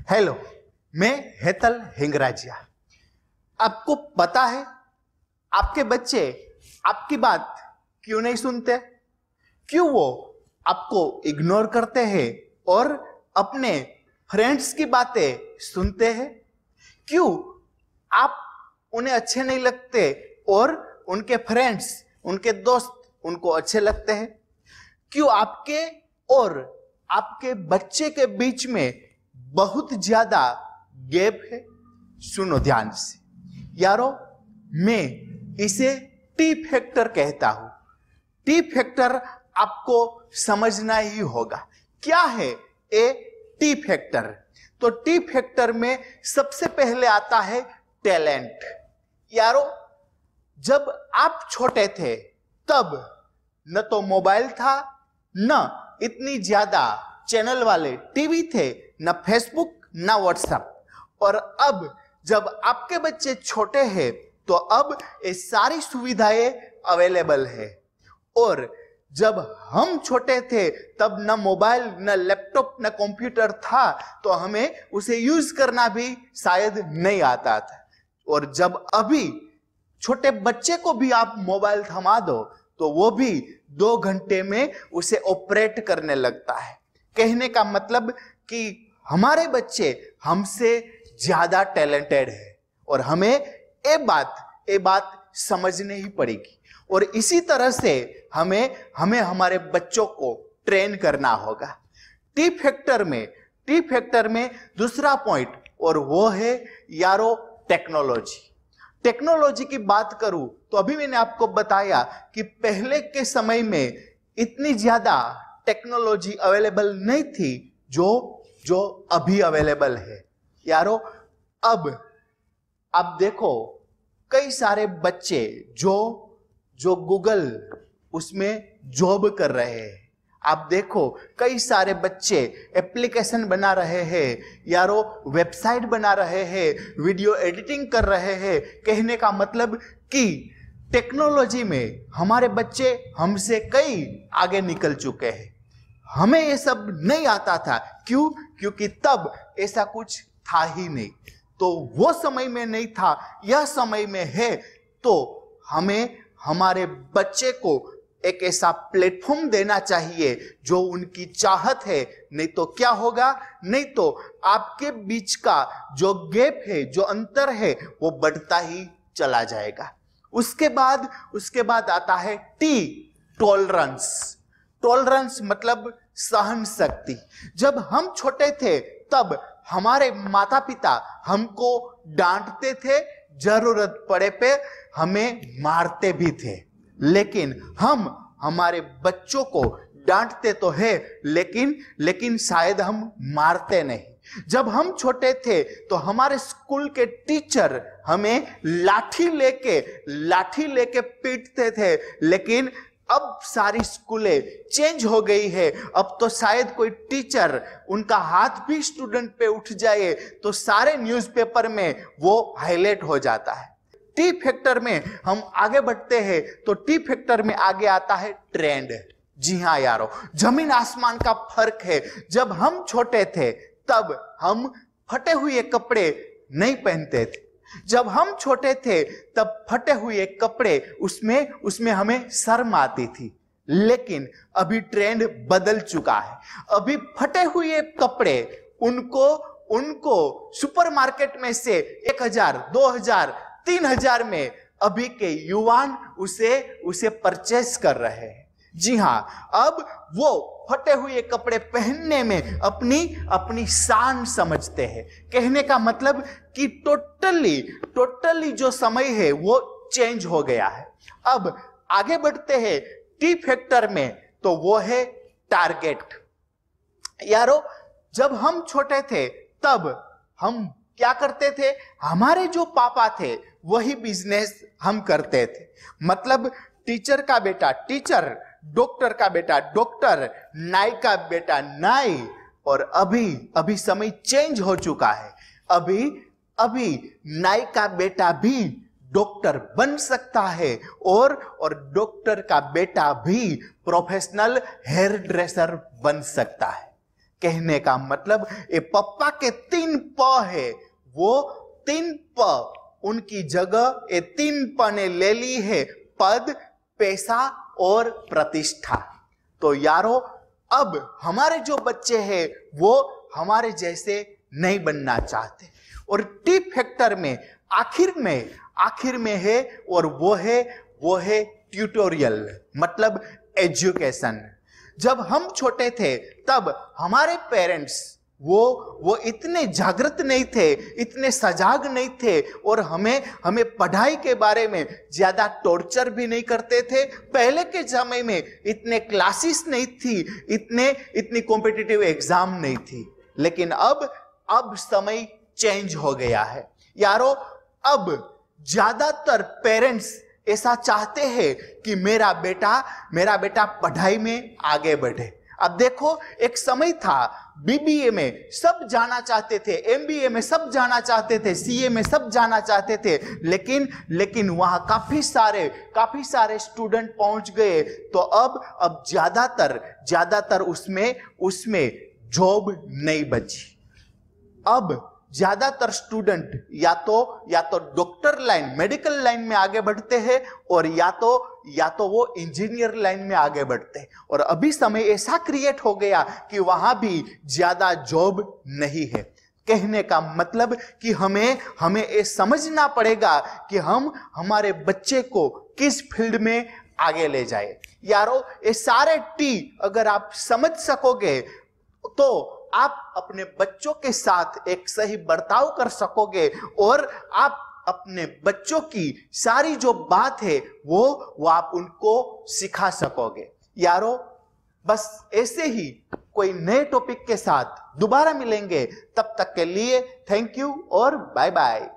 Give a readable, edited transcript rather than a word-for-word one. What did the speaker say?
Hello, मैं हेतल हिंगराजिया। आपको पता है आपके बच्चे आपकी बात क्यों नहीं सुनते? क्यों वो आपको इग्नोर करते हैं और अपने फ्रेंड्स की बातें सुनते हैं? क्यों आप उन्हें अच्छे नहीं लगते और उनके फ्रेंड्स, उनके दोस्त उनको अच्छे लगते हैं? क्यों आपके और आपके बच्चे के बीच में बहुत ज्यादा गैप है? सुनो ध्यान से यारो, मैं इसे टी फैक्टर कहता हूं। टी फैक्टर आपको समझना ही होगा। क्या है ए टी फैक्टर? तो टी फैक्टर में सबसे पहले आता है टैलेंट। यारो, जब आप छोटे थे तब न तो मोबाइल था, न इतनी ज्यादा चैनल वाले टीवी थे, न फेसबुक, न व्हाट्सएप। और अब जब आपके बच्चे छोटे हैं तो अब ये सारी सुविधाएं अवेलेबल है। और जब हम छोटे थे तब न मोबाइल, न लैपटॉप, न कंप्यूटर था, तो हमें उसे यूज करना भी शायद नहीं आता था। और जब अभी छोटे बच्चे को भी आप मोबाइल थमा दो तो वो भी 2 घंटे में उसे ऑपरेट करने लगता है। कहने का मतलब कि हमारे बच्चे हमसे ज्यादा टैलेंटेड है और हमें ये बात समझनी ही पड़ेगी। और इसी तरह से हमें हमारे बच्चों को ट्रेन करना होगा। टी फैक्टर में दूसरा पॉइंट, और वो है यारो टेक्नोलॉजी। टेक्नोलॉजी की बात करूं तो अभी मैंने आपको बताया कि पहले के समय में इतनी ज्यादा टेक्नोलॉजी अवेलेबल नहीं थी जो अभी अवेलेबल है। यारो, अब आप देखो कई सारे बच्चे जो गूगल उसमें जॉब कर रहे हैं। आप देखो कई सारे बच्चे एप्लीकेशन बना रहे हैं, यारो वेबसाइट बना रहे हैं, वीडियो एडिटिंग कर रहे हैं। कहने का मतलब कि टेक्नोलॉजी में हमारे बच्चे हमसे कई आगे निकल चुके हैं। हमें ये सब नहीं आता था। क्यों? क्योंकि तब ऐसा कुछ था ही नहीं। तो वो समय में नहीं था, यह समय में है, तो हमें हमारे बच्चे को एक ऐसा प्लेटफॉर्म देना चाहिए जो उनकी चाहत है। नहीं तो क्या होगा? नहीं तो आपके बीच का जो गैप है, जो अंतर है, वो बढ़ता ही चला जाएगा। उसके बाद आता है टी, टॉलरेंस मतलब सहन शक्ति। जब हम छोटे थे तब हमारे माता पिता हमको डांटते थे, जरूरत पड़े पे हमें मारते भी थे। लेकिन हम हमारे बच्चों को डांटते तो है, लेकिन शायद हम मारते नहीं। जब हम छोटे थे तो हमारे स्कूल के टीचर हमें लाठी लेके पीटते थे। लेकिन अब सारी स्कूलें चेंज हो गई है। अब तो शायद कोई टीचर, उनका हाथ भी स्टूडेंट पे उठ जाए तो सारे न्यूज़पेपर में वो हाईलाइट हो जाता है। टी फैक्टर में हम आगे बढ़ते हैं तो टी फैक्टर में आगे आता है ट्रेंड। जी हाँ यारो, जमीन आसमान का फर्क है। जब हम छोटे थे तब हम फटे हुए कपड़े नहीं पहनते थे। जब हम छोटे थे तब फटे हुए कपड़े, उसमें हमें शर्म आती थी। लेकिन अभी ट्रेंड बदल चुका है। अभी फटे हुए कपड़े उनको सुपरमार्केट में से 1000, 2000, 3000 में अभी के युवान उसे परचेस कर रहे हैं। जी हाँ, अब वो फटे हुए कपड़े पहनने में अपनी शान समझते हैं। कहने का मतलब कि टोटली जो समय है वो चेंज हो गया है। अब आगे बढ़ते हैं टी फैक्टर में, तो वो है टारगेट। यारो, जब हम छोटे थे तब हम क्या करते थे? हमारे जो पापा थे वही बिजनेस हम करते थे। मतलब टीचर का बेटा टीचर, डॉक्टर का बेटा डॉक्टर, नाई का बेटा नाई। और अभी समय चेंज हो चुका है। अभी नाई का बेटा भी डॉक्टर बन सकता है और डॉक्टर का बेटा भी प्रोफेशनल हेयर ड्रेसर बन सकता है। कहने का मतलब ये पप्पा के 3 प है, वो 3 प उनकी जगह ये 3 प ने ले ली है, पद, पैसा और प्रतिष्ठा। तो यारो अब हमारे जो बच्चे हैं वो हमारे जैसे नहीं बनना चाहते, और टी फैक्टर में आखिर में है, और वो है ट्यूटोरियल, मतलब एजुकेशन। जब हम छोटे थे तब हमारे पेरेंट्स वो इतने जागृत नहीं थे, इतने सजाग नहीं थे, और हमें पढ़ाई के बारे में ज्यादा टॉर्चर भी नहीं करते थे। पहले के समय में इतने क्लासेस नहीं थी, इतनी कॉम्पिटिटिव एग्जाम नहीं थी। लेकिन अब समय चेंज हो गया है यारो। अब ज्यादातर पेरेंट्स ऐसा चाहते हैं कि मेरा बेटा पढ़ाई में आगे बढ़े। अब देखो, एक समय था बीबीए में सब जाना चाहते थे, एमबीए में सब जाना चाहते थे, सीए में सब जाना चाहते थे, लेकिन वहां काफी सारे स्टूडेंट पहुंच गए। तो अब ज्यादातर उसमें जॉब नहीं बची। अब ज्यादातर स्टूडेंट या तो डॉक्टर लाइन, मेडिकल लाइन में आगे बढ़ते हैं, और या तो वो इंजीनियर लाइन में आगे बढ़ते हैं। और अभी समय ऐसा क्रिएट हो गया कि वहां भी ज्यादा जॉब नहीं है। कहने का मतलब कि हमें ये समझना पड़ेगा कि हम हमारे बच्चे को किस फील्ड में आगे ले जाए। यारो, ये सारे टी अगर आप समझ सकोगे तो आप अपने बच्चों के साथ एक सही बर्ताव कर सकोगे, और आप अपने बच्चों की सारी जो बात है वो आप उनको सिखा सकोगे। यारो, बस ऐसे ही कोई नए टॉपिक के साथ दोबारा मिलेंगे। तब तक के लिए थैंक यू और बाय बाय।